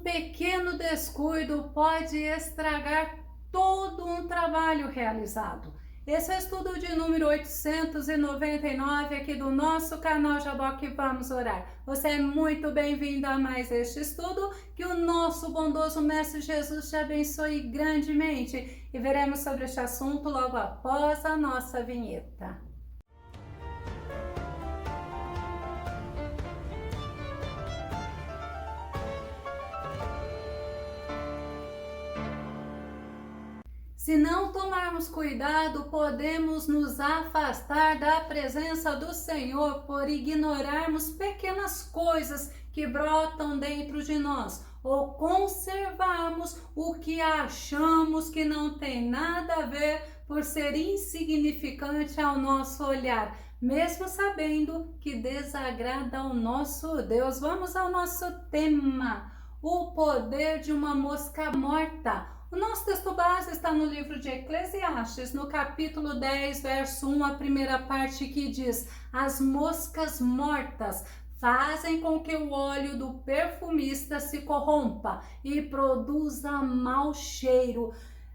pequeno descuido pode estragar todo um trabalho realizado. Esse é o estudo de número 899 aqui do nosso canal Jaboque Vamos Orar. Você é muito bem-vindo a mais este estudo, que o nosso bondoso Mestre Jesus te abençoe grandemente. E veremos sobre este assunto logo após a nossa vinheta. Se não tomarmos cuidado, podemos nos afastar da presença do Senhor por ignorarmos pequenas coisas que brotam dentro de nós, ou conservarmos o que achamos que não tem nada a ver por ser insignificante ao nosso olhar, mesmo sabendo que desagrada ao nosso Deus. Vamos ao nosso tema: o poder de uma mosca morta. O nosso texto base está no livro de Eclesiastes, no capítulo 10, verso 1, a primeira parte, que diz: as moscas mortas fazem com que o óleo do perfumista se corrompa e produza mau cheiro.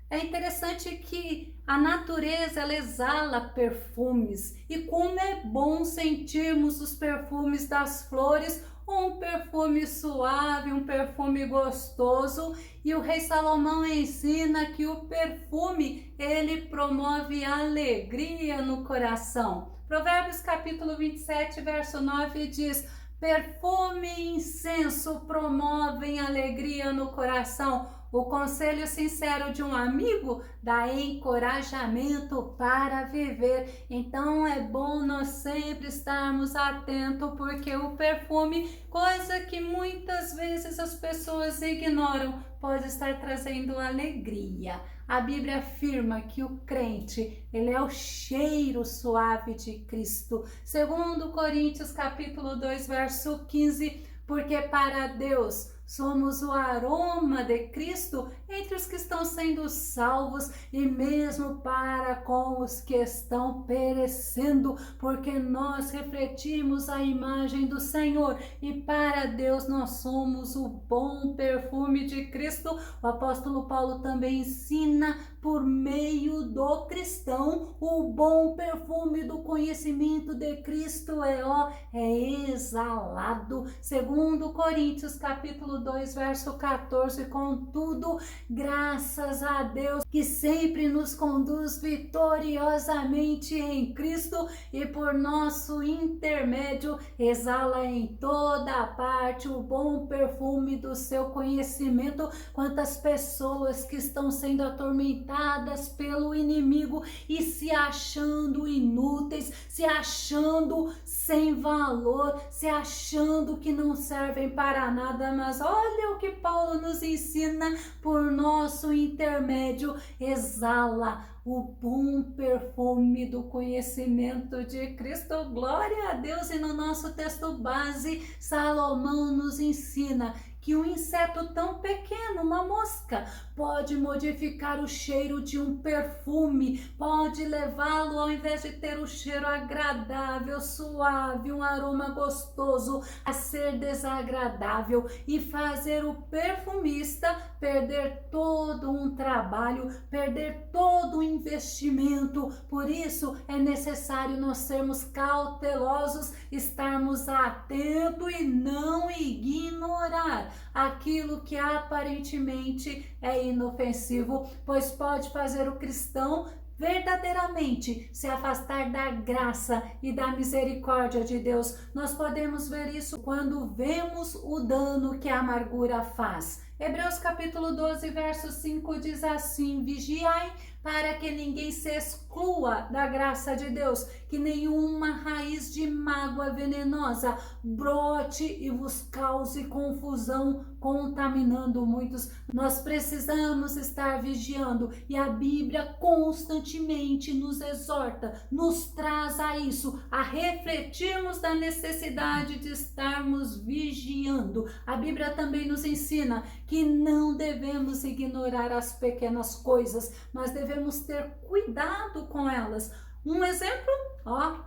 É interessante que a natureza ela exala perfumes, e como é bom sentirmos os perfumes das flores, um perfume suave, um perfume gostoso. E o rei Salomão ensina que o perfume ele promove alegria no coração. Provérbios capítulo 27, verso 9 diz: perfume e incenso promovem alegria no coração. O conselho sincero de um amigo dá encorajamento para viver. Então é bom nós sempre estarmos atentos, porque o perfume, coisa que muitas vezes as pessoas ignoram, pode estar trazendo alegria. A Bíblia afirma que o crente, ele é o cheiro suave de Cristo. Segundo Coríntios capítulo 2, verso 15, porque para Deus somos o aroma de Cristo entre os que estão sendo salvos e mesmo para com os que estão perecendo, porque nós refletimos a imagem do Senhor e para Deus nós somos o bom perfume de Cristo. O apóstolo Paulo também ensina por meio do cristão o bom perfume do conhecimento de Cristo é exalado. Segundo Coríntios capítulo 2, verso 14, contudo, graças a Deus que sempre nos conduz vitoriosamente em Cristo e por nosso intermédio exala em toda parte o bom perfume do seu conhecimento. Quantas pessoas que estão sendo atormentadas pelo inimigo e se achando inúteis, se achando sem valor, se achando que não servem para nada, mas olha o que Paulo nos ensina: por nosso intermédio exala o bom perfume do conhecimento de Cristo. Glória a Deus! E no nosso texto base, Salomão nos ensina que um inseto tão pequeno, uma mosca, pode modificar o cheiro de um perfume, pode levá-lo, ao invés de ter o cheiro agradável, suave, um aroma gostoso, a ser desagradável e fazer o perfumista perder todo um trabalho, perder todo um investimento. Por isso é necessário nós sermos cautelosos, estarmos atentos e não ignorar aquilo que aparentemente é inofensivo, pois pode fazer o cristão verdadeiramente se afastar da graça e da misericórdia de Deus. Nós podemos ver isso quando vemos o dano que a amargura faz. Hebreus capítulo 12, verso 5 diz assim: vigiai para que ninguém se exclua da graça de Deus, que nenhuma raiz de mágoa venenosa brote e vos cause confusão, contaminando muitos. Nós precisamos estar vigiando, e a Bíblia constantemente nos exorta, nos traz a isso, a refletirmos da necessidade de estarmos vigiando. A Bíblia também nos ensina que não devemos ignorar as pequenas coisas, mas devemos ter cuidado com elas. Um exemplo,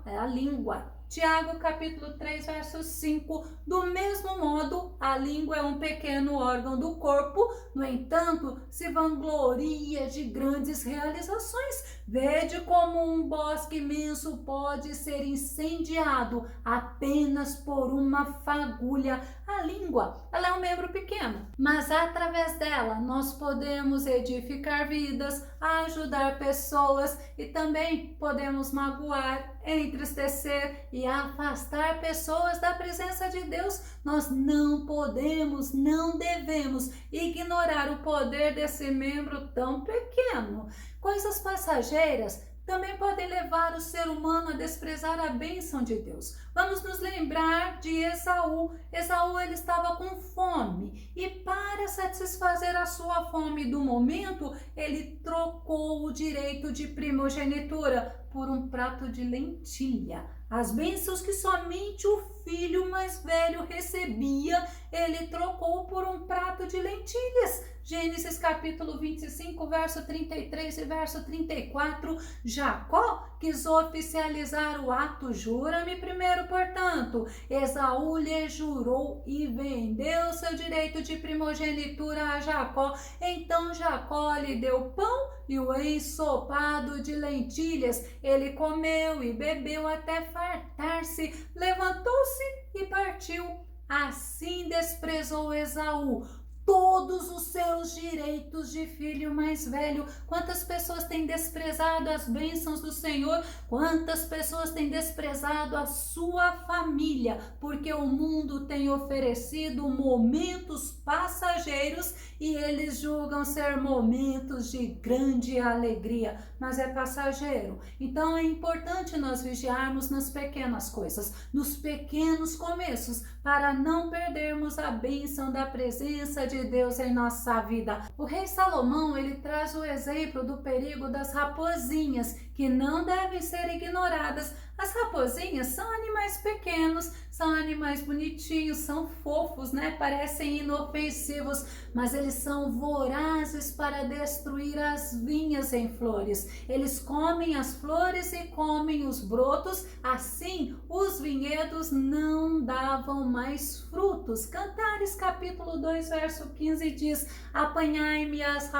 é a língua. Tiago capítulo 3, verso 5, do mesmo modo, a língua é um pequeno órgão do corpo, no entanto, se vangloria de grandes realizações. Vede como um bosque imenso pode ser incendiado apenas por uma fagulha. A língua, ela é um membro pequeno, mas através dela nós podemos edificar vidas, ajudar pessoas e também podemos magoar, entristecer e afastar pessoas da presença de Deus. Nós não podemos, não devemos ignorar o poder desse membro tão pequeno. Coisas passageiras também podem levar o ser humano a desprezar a bênção de Deus. Vamos nos lembrar de Esaú. Esaú, ele estava com fome e para satisfazer a sua fome do momento, ele trocou o direito de primogenitura por um prato de lentilha. As bênçãos que somente o filho mais velho recebia, ele trocou por um prato de lentilhas. Gênesis capítulo 25, verso 33 e verso 34, Jacó quis oficializar o ato, jura-me primeiro, portanto. Esaú lhe jurou e vendeu seu direito de primogenitura a Jacó. Então Jacó lhe deu pão e o ensopado de lentilhas. Ele comeu e bebeu até fartar-se, levantou-se e partiu. Assim desprezou Esaú todos os seus direitos de filho mais velho. Quantas pessoas têm desprezado as bênçãos do Senhor? Quantas pessoas têm desprezado a sua família? Porque o mundo tem oferecido momentos passageiros e eles julgam ser momentos de grande alegria, mas é passageiro. Então é importante nós vigiarmos nas pequenas coisas, nos pequenos começos, para não perdermos a bênção da presença de Deus em nossa vida. O rei Salomão, ele traz o exemplo do perigo das raposinhas, que não devem ser ignoradas. As raposinhas são animais pequenos, são animais bonitinhos, são fofos, né? Parecem inofensivos, mas eles são vorazes para destruir as vinhas em flores. Eles comem as flores e comem os brotos, assim os vinhedos não davam mais frutos. Cantares capítulo 2, verso 15 diz: apanhai-me as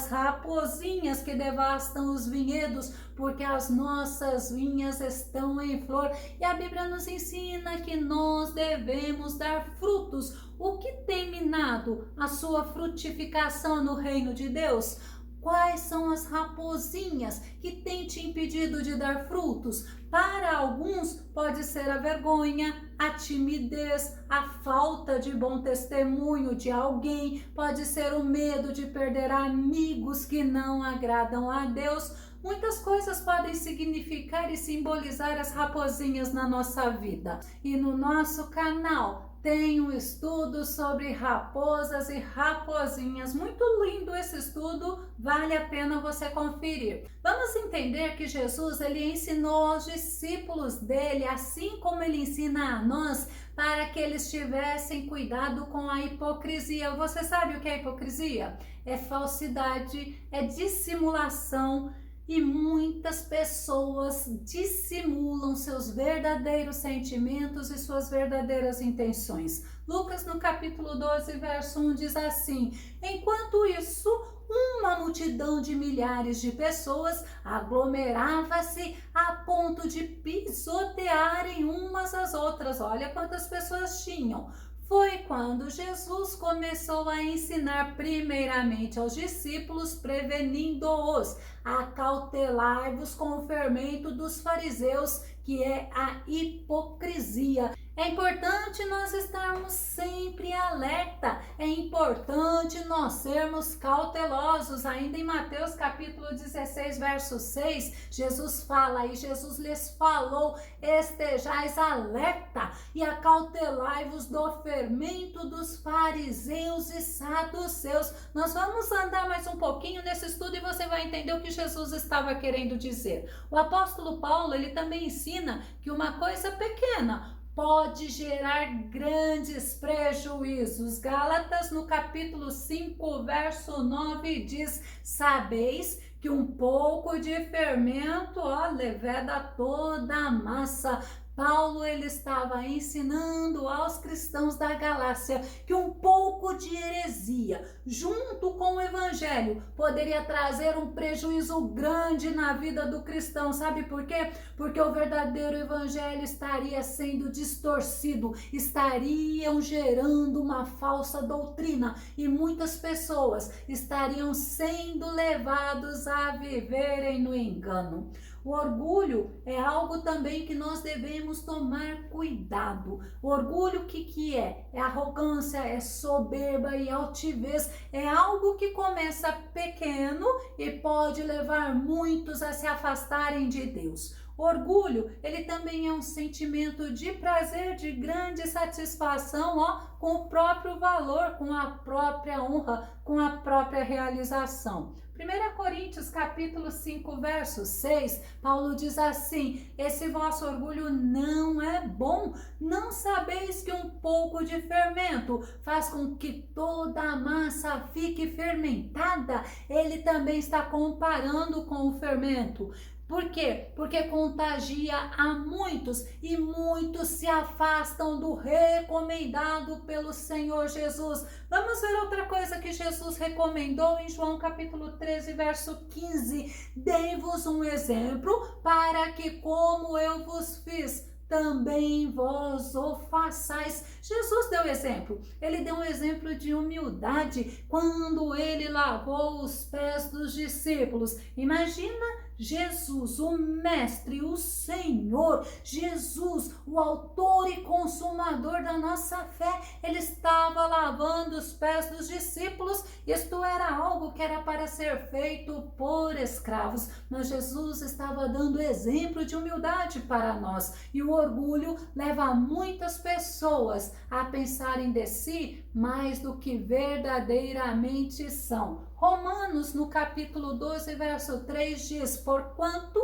raposinhas que devastam os vinhedos, porque as nossas vinhas estão em flor. E a Bíblia nos ensina que nós devemos dar frutos. O que tem minado a sua frutificação no reino de Deus? Quais são as raposinhas que têm te impedido de dar frutos? Para alguns pode ser a vergonha, a timidez, a falta de bom testemunho de alguém, pode ser o medo de perder amigos que não agradam a Deus. Muitas coisas podem significar e simbolizar as raposinhas na nossa vida. E no nosso canal tem um estudo sobre raposas e raposinhas. Muito lindo esse estudo, vale a pena você conferir. Vamos entender que Jesus, ele ensinou aos discípulos dele, assim como ele ensina a nós, para que eles tivessem cuidado com a hipocrisia. Você sabe o que é hipocrisia? É falsidade, é dissimulação. E muitas pessoas dissimulam seus verdadeiros sentimentos e suas verdadeiras intenções. Lucas, no capítulo 12, verso 1, diz assim: enquanto isso, uma multidão de milhares de pessoas aglomerava-se a ponto de pisotearem umas às outras. Olha quantas pessoas tinham. Foi quando Jesus começou a ensinar primeiramente aos discípulos, prevenindo-os: acautelai-vos com o fermento dos fariseus, que é a hipocrisia. É importante nós estarmos sempre alerta, é importante nós sermos cautelosos. Ainda em Mateus capítulo 16, verso 6, Jesus fala, e Jesus lhes falou: estejais alerta e acautelai-vos do fermento dos fariseus e saduceus. Nós vamos andar mais um pouquinho nesse estudo e você vai entender o que Jesus estava querendo dizer. O apóstolo Paulo, ele também ensina que uma coisa pequena pode gerar grandes prejuízos. Gálatas, no capítulo 5, verso 9, diz: sabeis que um pouco de fermento, leveda toda a massa. Paulo, ele estava ensinando aos cristãos da Galácia que um pouco de heresia, junto com o evangelho, poderia trazer um prejuízo grande na vida do cristão. Sabe por quê? Porque o verdadeiro evangelho estaria sendo distorcido, estariam gerando uma falsa doutrina e muitas pessoas estariam sendo levados a viverem no engano. O orgulho é algo também que nós devemos tomar cuidado. O orgulho, o que é? É arrogância, é soberba e altivez. É algo que começa pequeno e pode levar muitos a se afastarem de Deus. O orgulho, ele também é um sentimento de prazer, de grande satisfação, com o próprio valor, com a própria honra, com a própria realização. 1 Coríntios capítulo 5, verso 6, Paulo diz assim: esse vosso orgulho não é bom. Não sabeis que um pouco de fermento faz com que toda a massa fique fermentada? Ele também está comparando com o fermento. Por quê? Porque contagia a muitos e muitos se afastam do recomendado pelo Senhor Jesus. Vamos ver outra coisa que Jesus recomendou em João capítulo 13, verso 15. Dei-vos um exemplo para que, como eu vos fiz, também vós o façais. Jesus deu exemplo. Ele deu um exemplo de humildade quando ele lavou os pés dos discípulos. Imagina Jesus, o mestre, o Senhor, Jesus, o autor e consumador da nossa fé, ele estava lavando os pés dos discípulos. Isto era algo que era para ser feito por escravos, mas Jesus estava dando exemplo de humildade para nós. E o orgulho leva muitas pessoas a pensarem de si mais do que verdadeiramente são. Romanos, no capítulo 12, verso 3, diz: porquanto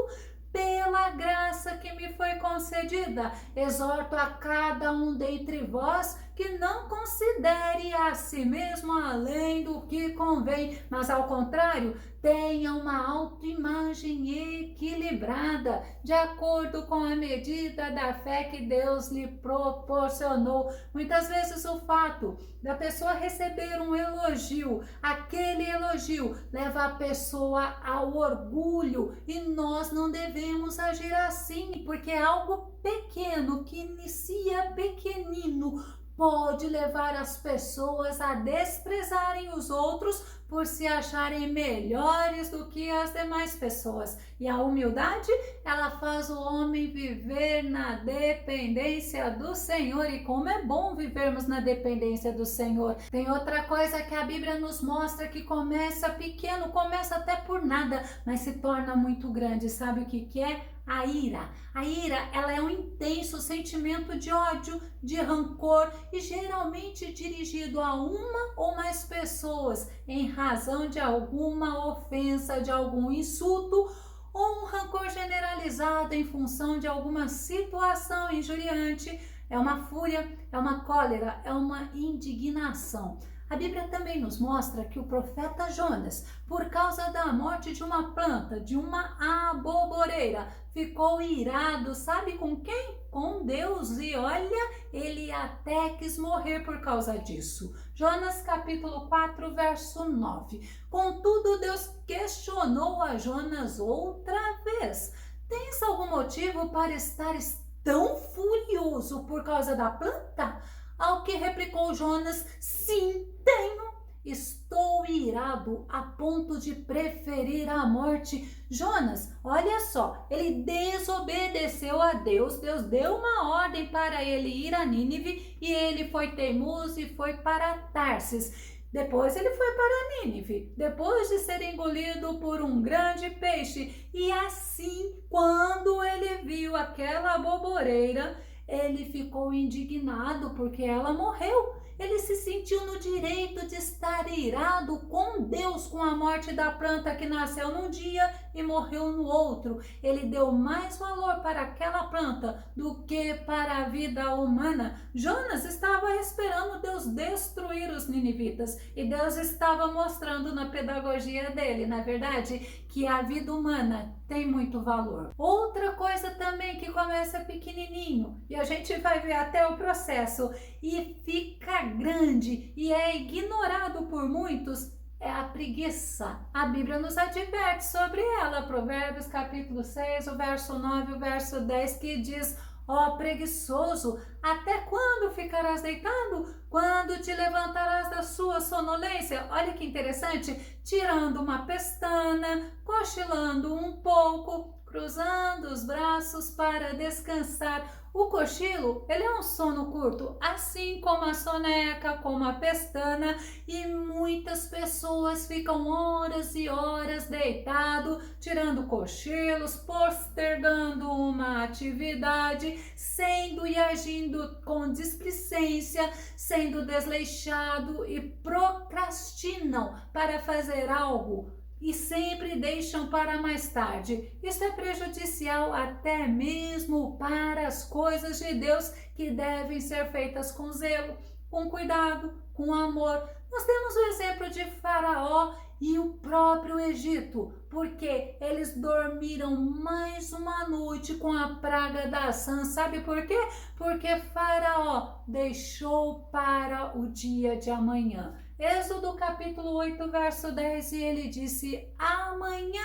pela graça que me foi concedida, exorto a cada um dentre vós que não considere a si mesmo além do que convém, mas ao contrário, tenha uma autoimagem equilibrada, de acordo com a medida da fé que Deus lhe proporcionou. Muitas vezes o fato da pessoa receber um elogio, aquele elogio leva a pessoa ao orgulho, e nós não devemos agir assim, porque é algo pequeno, que inicia pequenino, pode levar as pessoas a desprezarem os outros por se acharem melhores do que as demais pessoas. E a humildade, ela faz o homem viver na dependência do Senhor. E como é bom vivermos na dependência do Senhor. Tem outra coisa que a Bíblia nos mostra que começa pequeno, começa até por nada, mas se torna muito grande. Sabe o que é? A ira. A ira, ela é um intenso sentimento de ódio, de rancor e geralmente dirigido a uma ou mais pessoas em razão de alguma ofensa, de algum insulto ou um rancor generalizado em função de alguma situação injuriante. É uma fúria, é uma cólera, é uma indignação. A Bíblia também nos mostra que o profeta Jonas, por causa da morte de uma planta, de uma aboboreira, ficou irado, sabe com quem? Com Deus. E olha, ele até quis morrer por causa disso. Jonas capítulo 4, verso 9. Contudo, Deus questionou a Jonas outra vez: tens algum motivo para estares tão furioso por causa da planta? Ao que replicou Jonas: sim, tenho. Estou irado a ponto de preferir a morte. Jonas, olha só, ele desobedeceu a Deus. Deus deu uma ordem para ele ir a Nínive e ele foi teimoso e foi para Tarsis. Depois ele foi para Nínive, depois de ser engolido por um grande peixe. E assim, quando ele viu aquela aboboreira, ele ficou indignado porque ela morreu. Ele se sentiu no direito de estar ficar irado com Deus com a morte da planta que nasceu num dia e morreu no outro. Ele deu mais valor para aquela planta do que para a vida humana. Jonas estava esperando Deus destruir os ninivitas e Deus estava mostrando na pedagogia dele, na verdade, que a vida humana tem muito valor. Outra coisa também que começa pequenininho e a gente vai ver até o processo e fica grande e é ignorado por muitos, é a preguiça. A Bíblia nos adverte sobre ela. Provérbios capítulo 6, o verso 9 e o verso 10, que diz: ó preguiçoso, até quando ficarás deitado? Quando te levantarás da sua sonolência? Olha que interessante, tirando uma pestana, cochilando um pouco, cruzando os braços para descansar. O cochilo, ele é um sono curto, assim como a soneca, como a pestana, e muitas pessoas ficam horas e horas deitado, tirando cochilos, postergando uma atividade, sendo e agindo com displicência, sendo desleixado e procrastinam para fazer algo e sempre deixam para mais tarde. Isso é prejudicial até mesmo para as coisas de Deus que devem ser feitas com zelo, com cuidado, com amor. Nós temos o exemplo de Faraó e o próprio Egito, porque eles dormiram mais uma noite com a praga da ação. Sabe por quê? Porque Faraó deixou para o dia de amanhã. Êxodo capítulo 8, verso 10, e ele disse: amanhã.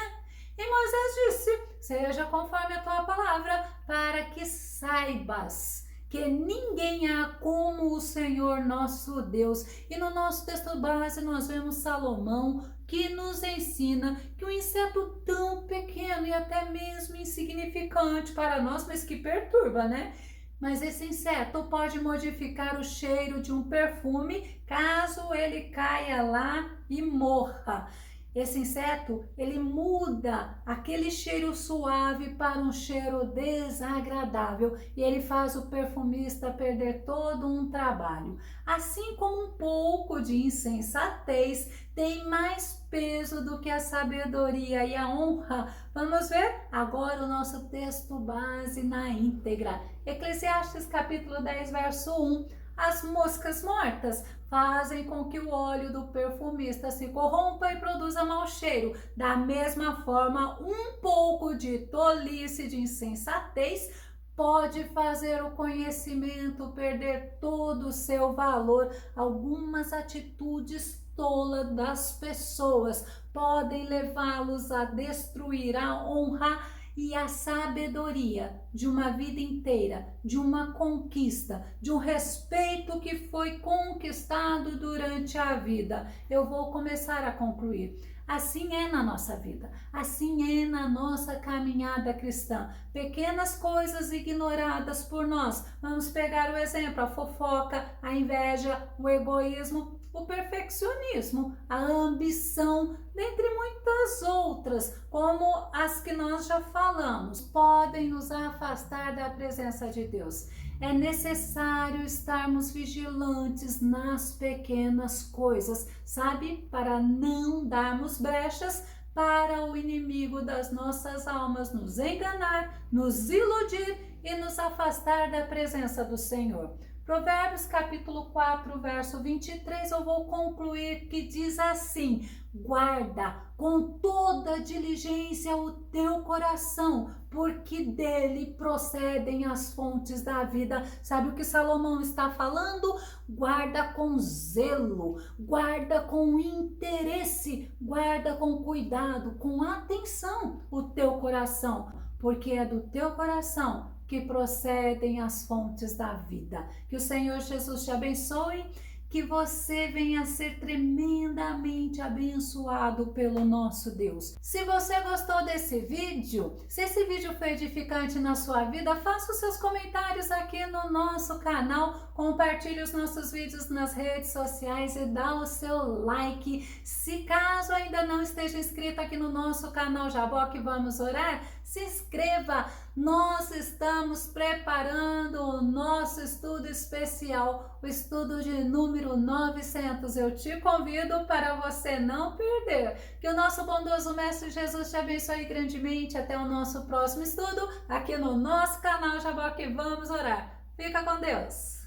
E Moisés disse: seja conforme a tua palavra, para que saibas que ninguém há como o Senhor nosso Deus. E no nosso texto base nós vemos Salomão, que nos ensina que um inseto tão pequeno e até mesmo insignificante para nós, mas que perturba, né? Mas esse inseto pode modificar o cheiro de um perfume caso ele caia lá e morra. Esse inseto, ele muda aquele cheiro suave para um cheiro desagradável e ele faz o perfumista perder todo um trabalho. Assim como um pouco de insensatez tem mais peso do que a sabedoria e a honra. Vamos ver agora o nosso texto base na íntegra. Eclesiastes capítulo 10, verso 1. As moscas mortas fazem com que o óleo do perfumista se corrompa e produza mau cheiro. Da mesma forma, um pouco de tolice, de insensatez, pode fazer o conhecimento perder todo o seu valor. Algumas atitudes tolas das pessoas podem levá-los a destruir a honra e a sabedoria de uma vida inteira, de uma conquista, de um respeito que foi conquistado durante a vida. Eu vou começar a concluir. Assim é na nossa vida, assim é na nossa caminhada cristã. Pequenas coisas ignoradas por nós. Vamos pegar o exemplo: a fofoca, a inveja, o egoísmo, o perfeccionismo, a ambição, dentre muitas outras, como as que nós já falamos, podem nos afastar da presença de Deus. É necessário estarmos vigilantes nas pequenas coisas, sabe? Para não darmos brechas para o inimigo das nossas almas nos enganar, nos iludir e nos afastar da presença do Senhor. Provérbios capítulo 4, verso 23, eu vou concluir, que diz assim: guarda com toda diligência o teu coração, porque dele procedem as fontes da vida. Sabe o que Salomão está falando? Guarda com zelo, guarda com interesse, guarda com cuidado, com atenção o teu coração, porque é do teu coração que procedem as fontes da vida. Que o Senhor Jesus te abençoe, que você venha a ser tremendamente abençoado pelo nosso Deus. Se você gostou desse vídeo, se esse vídeo foi edificante na sua vida, faça os seus comentários aqui no nosso canal, compartilhe os nossos vídeos nas redes sociais e dá o seu like. Se caso ainda não esteja inscrito aqui no nosso canal Jaboque Vamos Orar, se inscreva. Nós estamos preparando o nosso estudo especial, o estudo de número 900. Eu te convido para você não perder. Que o nosso bondoso Mestre Jesus te abençoe grandemente. Até o nosso próximo estudo aqui no nosso canal Jaboque. Vamos orar. Fica com Deus.